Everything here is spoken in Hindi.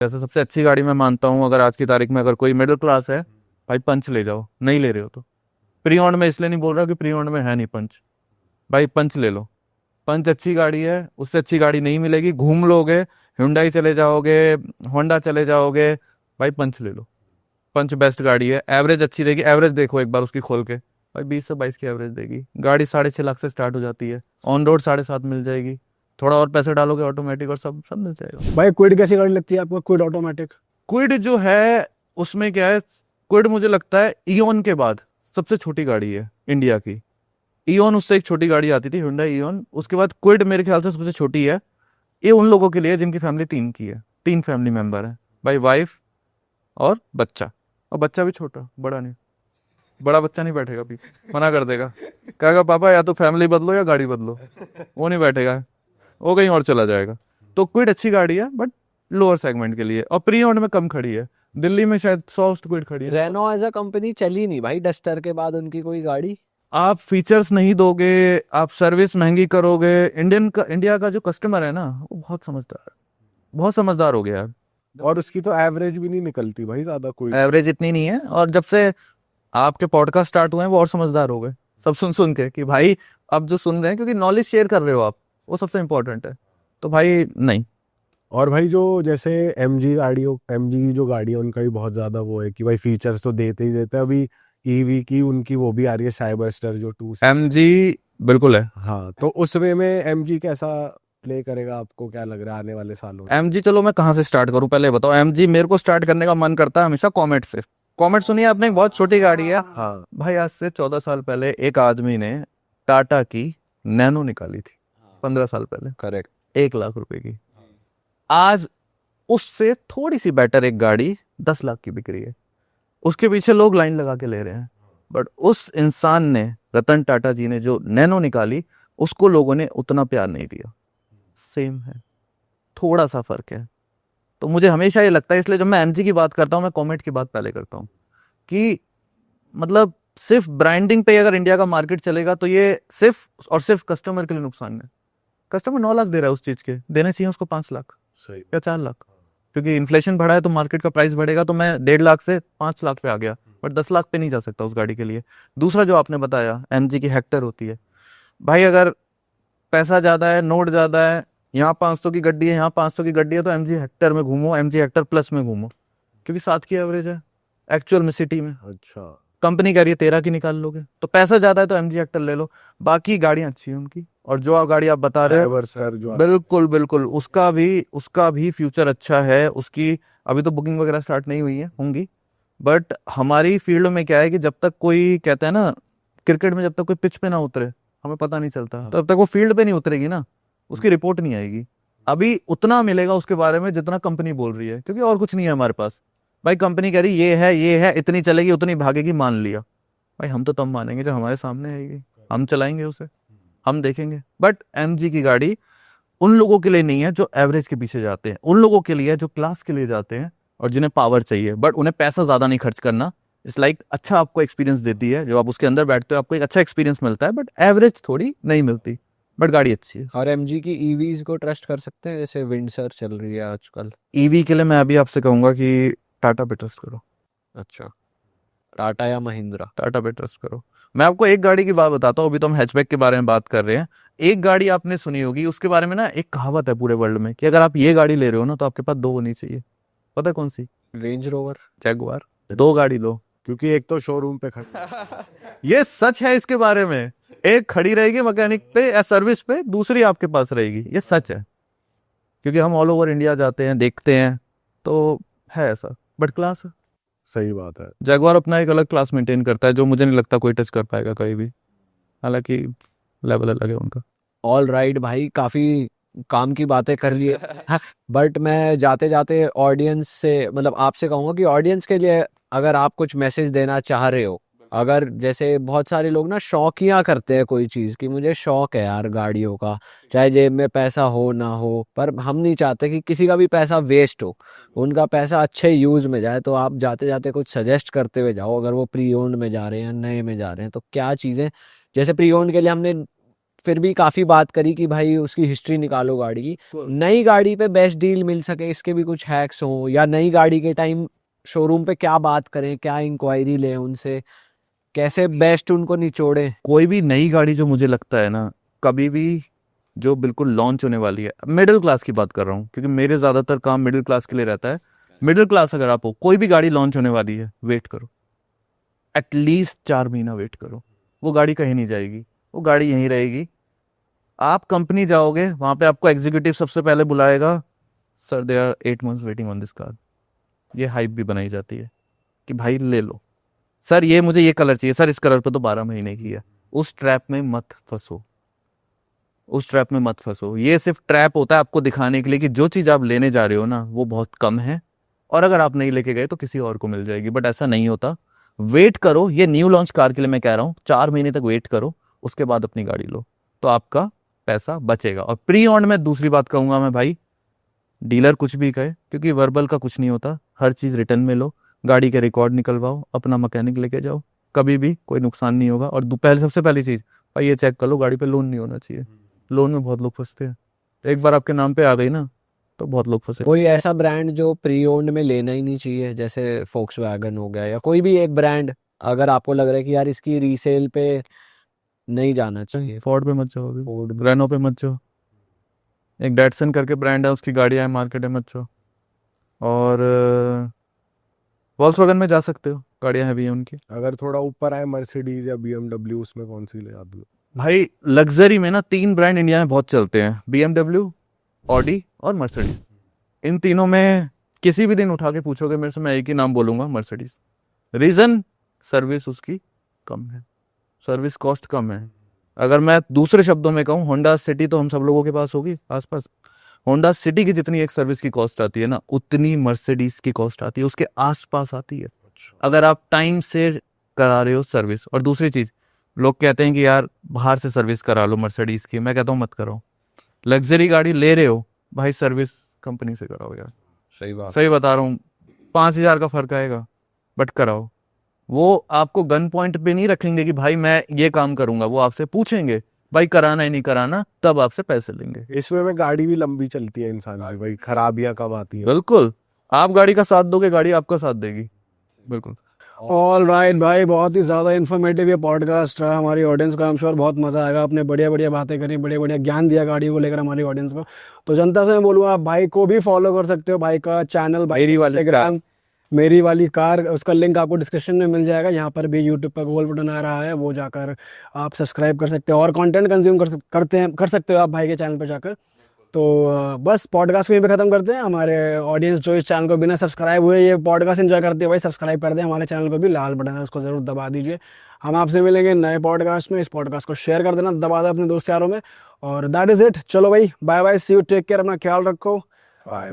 जैसे सबसे अच्छी गाड़ी मैं मानता हूँ, अगर आज की तारीख में अगर कोई मिडिल क्लास है, भाई पंच ले जाओ। नहीं ले रहे हो तो प्री ओन्ड में इसलिए नहीं बोल रहा कि प्री ओन्ड में है नहीं पंच, भाई पंच ले लो। पंच अच्छी गाड़ी है, उससे अच्छी गाड़ी नहीं मिलेगी। घूम लोगे, हुंडई चले जाओगे, होंडा चले जाओगे, भाई पंच ले लो। पंच बेस्ट गाड़ी है, एवरेज अच्छी देगी। एवरेज देखो एक बार उसकी खोल के, भाई 20 से 22 की एवरेज देगी। गाड़ी 6.5 लाख से स्टार्ट हो जाती है, ऑन रोड 7.5 मिल जाएगी। थोड़ा और पैसे डालोगे ऑटोमेटिक और सब सब मिल जाएगा। भाई क्विड कैसी गाड़ी लगती है आपको, क्विड ऑटोमेटिक? क्विड जो है उसमें क्या है, क्विड मुझे लगता है ईओन के बाद सबसे छोटी गाड़ी है इंडिया की। ईओन उससे एक छोटी गाड़ी आती थी, हुंडई ईओन, उसके बाद क्विड मेरे ख्याल से सबसे छोटी है। ये उन लोगों के लिए जिनकी फैमिली 3 की है, 3 फैमिली मेंबर है, भाई वाइफ और बच्चा। और बच्चा भी छोटा, बड़ा नहीं। बड़ा बच्चा नहीं बैठेगा, भी मना कर देगा, कहेगा पापा या तो फैमिली बदलो या गाड़ी बदलो, वो नहीं बैठेगा, वो कहीं और चला जाएगा। तो क्विड अच्छी गाड़ी है बट लोअर सेगमेंट के लिए, और प्री ओन्ड में कम खड़ी है। दिल्ली में शायद 100 क्विड खड़ी है। रेनो एज अ कंपनी चली नहीं भाई, डस्टर के बाद उनकी कोई गाड़ी। आप फीचर्स नहीं दोगे, आप सर्विस महंगी करोगे। इंडिया का जो कस्टमर है ना, वो बहुत समझदार है, बहुत समझदार हो गया है। और उसकी तो एवरेज भी नहीं निकलती भाई ज्यादा कोई। एवरेज इतनी नहीं है, और जब से आपके पॉडकास्ट स्टार्ट हुए हैं वो और समझदार हो गए, सब सुन सुन के कि भाई अब जो सुन रहे हैं, क्योंकि नॉलेज शेयर कर रहे हो आप, वो सबसे इंपॉर्टेंट है। तो भाई नहीं। और भाई जो जैसे एमजी की जो गाड़ी है उनका भी बहुत ज्यादा वो है कि भाई फीचर्स तो देते ही देते हैं। अभी ईवी की उनकी वो भी आ रही है साइबरस्टर जो 2। एमजी बिल्कुल है। हाँ, तो उस वे में एमजी कैसा प्ले करेगा, आपको क्या लग रहा है आने वाले सालों में? एमजी, चलो मैं कहाँ से स्टार्ट करूँ पहले बताओ। एमजी मेरे को स्टार्ट करने का मन करता है हमेशा कॉमेट से। कॉमेट सुनिए आपने, एक बहुत छोटी गाड़ी है। हाँ भाई आज से 14 साल पहले एक आदमी ने टाटा की नैनो निकाली थी, 15 साल पहले, करेक्ट। 1 लाख रुपए की। आज उससे थोड़ी सी बेटर एक गाड़ी 10 लाख की बिक रही है, उसके पीछे लोग लाइन लगा के ले रहे हैं। बट उस इंसान ने, रतन टाटा जी ने जो नैनो निकाली, उसको लोगों ने उतना प्यार नहीं दिया। सेम है, थोड़ा सा फर्क है। तो मुझे हमेशा ये लगता है, इसलिए जब मैं एमजी की बात करता हूँ मैं कॉमेट की बात पहले करता हूँ, कि मतलब सिर्फ ब्रांडिंग पे अगर इंडिया का मार्केट चलेगा तो ये सिर्फ और सिर्फ कस्टमर के लिए नुकसान है। कस्टमर 9 लाख दे रहा है उस चीज के, देने चाहिए उसको 5 लाख सही। या 4 लाख, क्योंकि इन्फ्लेशन बढ़ा है तो मार्केट का प्राइस बढ़ेगा। तो मैं 1.5 लाख से 5 लाख पे आ गया, बट 10 लाख पे नहीं जा सकता उस गाड़ी के लिए। दूसरा जो आपने बताया, एमजी की हेक्टर होती है। भाई अगर पैसा ज्यादा है, नोट ज्यादा है, यहाँ 500 की गड्डी है, यहाँ 500 की गड्डी है, तो एमजी हेक्टर में घूमो, एमजी हेक्टर प्लस में घूमो, क्योंकि 7 की एवरेज है एक्चुअल में सिटी में। अच्छा। कंपनी कह रही है 13 की निकाल लोगे, तो पैसा ज्यादा है तो एमजी हेक्टर ले लो। बाकी गाड़ियां अच्छी है उनकी, और जो आप गाड़ी आप बता रहे हो, सर जो बिल्कुल बिल्कुल, उसका भी फ्यूचर अच्छा है। उसकी अभी तो बुकिंग वगैरह स्टार्ट नहीं हुई है, होंगी। बट हमारी फील्ड में क्या है कि जब तक कोई, कहते हैं ना क्रिकेट में, जब तक कोई पिच पे ना उतरे हमें पता नहीं चलता, तब तक वो फील्ड पे नहीं उतरेगी ना, उसकी रिपोर्ट नहीं आएगी। अभी उतना मिलेगा उसके बारे में जितना कंपनी बोल रही है, क्योंकि और कुछ नहीं है हमारे पास। भाई कंपनी कह रही ये है, इतनी चलेगी, उतनी भागेगी, मान लिया। भाई हम तो तब मानेंगे जब हमारे सामने आएगी, हम चलाएंगे उसे, हम देखेंगे। बट एमजी की गाड़ी उन लोगों के लिए नहीं है जो एवरेज के पीछे जाते हैं, उन लोगों के लिए है जो क्लास के लिए जाते हैं और जिन्हें पावर चाहिए, बट उन्हें पैसा ज्यादा नहीं खर्च करना। इट्स लाइक अच्छा आपको एक्सपीरियंस देती है, जब आप उसके अंदर बैठते हो आपको एक अच्छा एक्सपीरियंस मिलता है, बट एवरेज थोड़ी नहीं मिलती, बट गाड़ी अच्छी है। और एमजी की ईवीज को ट्रस्ट कर सकते हैं, जैसे विंडसर चल रही है आजकल। ईवी के लिए मैं अभी आपसे कहूंगा कि टाटा पे ट्रस्ट करो। अच्छा, टाटा या महिंद्रा? टाटा पे ट्रस्ट करो। मैं आपको एक गाड़ी की बात बताता हूँ, अभी तो हम हैचबैक के बारे में बात कर रहे हैं। एक गाड़ी आपने सुनी होगी उसके बारे में ना, एक कहावत है पूरे वर्ल्ड में कि अगर आप ये गाड़ी ले रहे हो ना तो आपके पास 2 होनी चाहिए। पता है कौन सी? Range rover. जैगुआर। 2 गाड़ी लो, क्योंकि एक तो शोरूम पे खड़ी। ये सच है। इसके बारे में, एक खड़ी रहेगी मैकेनिक पे या सर्विस पे, दूसरी आपके पास रहेगी, ये सच है। क्योंकि हम ऑल ओवर इंडिया जाते हैं, देखते हैं, तो है ऐसा, बट क्लास है। सही बात है। जैगुआर अपना एक अलग क्लास मेंटेन करता है, जो मुझे नहीं लगता कोई टच कर पाएगा कहीं भी, हालांकि लेवल अलग है उनका। ऑल राइट भाई, काफी काम की बातें कर रही है। बट मैं जाते जाते ऑडियंस से, मतलब आपसे कहूंगा कि ऑडियंस के लिए अगर आप कुछ मैसेज देना चाह रहे हो, अगर जैसे बहुत सारे लोग ना शौकिया करते हैं कोई चीज़ की, मुझे शौक है यार गाड़ियों का, चाहे जेब में पैसा हो ना हो, पर हम नहीं चाहते कि किसी का भी पैसा वेस्ट हो, उनका पैसा अच्छे यूज़ में जाए। तो आप जाते जाते कुछ सजेस्ट करते हुए जाओ, अगर वो प्री ओन्ड में जा रहे हैं, नए में जा रहे हैं, तो क्या चीज़ें, जैसे प्री ओन्ड के लिए हमने फिर भी काफ़ी बात करी कि भाई उसकी हिस्ट्री निकालो गाड़ी की। नई गाड़ी पे बेस्ट डील मिल सके, इसके भी कुछ हैक्स हों, या नई गाड़ी के टाइम शोरूम पे क्या बात करें, क्या इंक्वायरी लें उनसे, कैसे बेस्ट उनको निचोड़ें। कोई भी नई गाड़ी जो मुझे लगता है ना, कभी भी जो बिल्कुल लॉन्च होने वाली है, मिडिल क्लास की बात कर रहा हूँ क्योंकि मेरे ज़्यादातर काम मिडिल क्लास के लिए रहता है। मिडिल क्लास अगर आप हो, कोई भी गाड़ी लॉन्च होने वाली है, वेट करो, एटलीस्ट 4 महीना वेट करो। वो गाड़ी कहीं नहीं जाएगी, वो गाड़ी यहीं रहेगी। आप कंपनी जाओगे, वहां पे आपको एग्जीक्यूटिव सबसे पहले बुलाएगा, sir they are 8 months waiting on this car. ये हाइप भी बनाई जाती है कि भाई ले लो सर, ये मुझे ये कलर चाहिए सर, इस कलर पे तो 12 महीने की है। उस ट्रैप में मत फंसो, उस ट्रैप में मत फंसो। ये सिर्फ ट्रैप होता है आपको दिखाने के लिए कि जो चीज़ आप लेने जा रहे हो ना वो बहुत कम है, और अगर आप नहीं लेके गए तो किसी और को मिल जाएगी, बट ऐसा नहीं होता। वेट करो, ये न्यू लॉन्च कार के लिए मैं कह रहा हूँ, 4 महीने तक वेट करो, उसके बाद अपनी गाड़ी लो, तो आपका पैसा बचेगा। और प्री ऑन में दूसरी बात कहूंगा मैं भाई, डीलर कुछ भी कहे, क्योंकि वर्बल का कुछ नहीं होता, हर चीज़ रिटर्न में लो, गाड़ी के रिकॉर्ड निकलवाओ, अपना मैकेनिक लेके जाओ, कभी भी कोई नुकसान नहीं होगा। और पहले सबसे पहली चीज़ भाई ये चेक कर लो, गाड़ी पे लोन नहीं होना चाहिए। लोन में बहुत लोग फंसते हैं, एक बार आपके नाम पे आ गई ना तो बहुत लोग फंसे। कोई ऐसा ब्रांड जो प्री ओन्ड में लेना ही नहीं चाहिए, जैसे फोक्सवैगन हो गया या कोई भी एक ब्रांड, अगर आपको लग रहा है कि यार इसकी रीसेल पे नहीं जाना चाहिए। फोर्ड पे मत जाओ, अभी फोर्ड रेनो पे मत जाओ, एक डैटसन करके ब्रांड है, उसकी गाड़ियाँ है मार्केट में, मत जाओ। और वॉल्क्सवैगन में जा सकते हो, गाड़ियाँ हैवी हैं उनकी। अगर थोड़ा ऊपर आए मर्सिडीज या BMW, उसमें कौन सी ले जाते हो? भाई लग्जरी में ना 3 ब्रांड इंडिया में बहुत चलते हैं, BMW, ऑडी और मर्सिडीज। इन तीनों में किसी भी दिन उठा के पूछोगे मेरे से, मैं एक ही नाम बोलूंगा, मर्सिडीज। रीजन, सर्विस उसकी कम है, सर्विस कॉस्ट कम है। अगर मैं दूसरे शब्दों में कहूँ, होंडा सिटी तो हम सब लोगों के पास होगी आसपास, होंडा सिटी की जितनी एक सर्विस की कॉस्ट आती है ना, उतनी मर्सिडीज की कॉस्ट आती है, उसके आसपास आती है, अगर आप टाइम से करा रहे हो सर्विस। और दूसरी चीज, लोग कहते हैं कि यार बाहर से सर्विस करा लो मर्सिडीज की, मैं कहता हूँ मत कराओ। लग्जरी गाड़ी ले रहे हो भाई, सर्विस कंपनी से कराओ यार, सही बात। सही बता रहा हूँ। 5,000 का फर्क आएगा, बट कराओ। वो आपको गन पॉइंट पे नहीं रखेंगे कि भाई मैं ये काम करूंगा, वो आपसे पूछेंगे भाई कराना है नहीं कराना, तब आपसे पैसे लेंगे। इसमें में गाड़ी भी लंबी चलती है इंसान की, भाई खराबियां कब आती है। बिल्कुल, आप गाड़ी का साथ दोगे, गाड़ी आपका साथ देगी। बिल्कुल। ऑल राइट भाई, बहुत ही ज़्यादा इन्फॉर्मेटिव ये पॉडकास्ट रहा हमारी ऑडियंस का। आई एम श्योर बहुत मज़ा आएगा, आपने बढ़िया बढ़िया बातें करी, बढ़िया बढ़िया ज्ञान दिया गाड़ियों को लेकर हमारी ऑडियंस को। तो जनता से मैं बोलूँगा, आप भाई को भी फॉलो कर सकते हो, भाई का चैनल, मेरी वाली इंस्टाग्राम मेरी वाली कार, उसका लिंक आपको डिस्क्रिप्शन में मिल जाएगा। यहाँ पर भी यूट्यूब पर गोल बटन आ रहा है, वो जाकर आप सब्सक्राइब कर सकते हो और कंटेंट कंज्यूम कर सकते हो आप भाई के चैनल पर जाकर। तो बस पॉडकास्ट को यहीं पे ख़त्म करते हैं। हमारे ऑडियंस जो इस चैनल को बिना सब्सक्राइब हुए ये पॉडकास्ट एंजॉय करते हैं, भाई सब्सक्राइब कर दें हमारे चैनल को भी, लाल बटन है उसको ज़रूर दबा दीजिए। हम आपसे मिलेंगे नए पॉडकास्ट में। इस पॉडकास्ट को शेयर कर देना, दबा दें अपने दोस्त यारों में। और दैट इज़ इट, चलो भाई, bye bye, see you, take care, अपना ख्याल रखो, बाय।